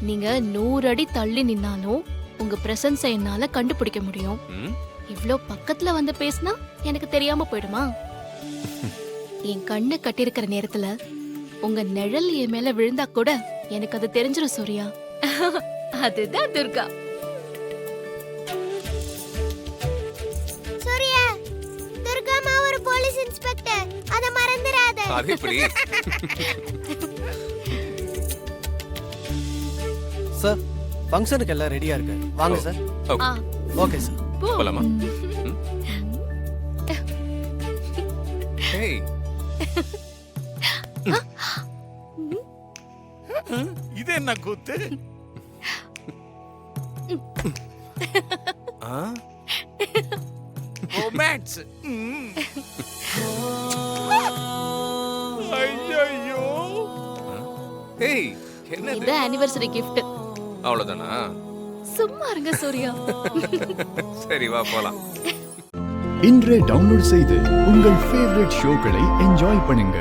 நீங்க 100 அடி தள்ளி நின்னாலும் உங்க பிரசன்ஸை என்னால கண்டுபிடிக்க முடியும். இவ்ளோ பக்கத்துல வந்து பேசினா எனக்கு தெரியாம போயிடுமா? என் கண்ணு கட்டிருக்கிற நேரத்துல உங்க நிழல் என் மேல விழுந்தா கூட எனக்கு அது தெரிஞ்சிடும் சூர்யா. அதுதான் துர்கா. சூர்யா, துர்காமா ஒரு போலீஸ் இன்ஸ்பெக்டர், அத மறந்துடாத. அது எப்படி? சார், ஃபங்க்ஷனுக்கு எல்லாம் ரெடியா இருக்கு. வாங்க சார். ஆ, ஓகே சார். போ. போலாமா? ஏய், இது என்ன கூத்து? ஆ? ரொமான்ஸ். ஐயோ, ஏய், என்னது? இது ஆனிவர்சரி gift. அவ்வளவுதானா? சும்மா இருங்க சூர்யா. சரி வா போலாம். இன்றே டவுன்லோட் செய்து உங்கள் ஃபேவரட் ஷோக்களை என்ஜாய் பண்ணுங்க.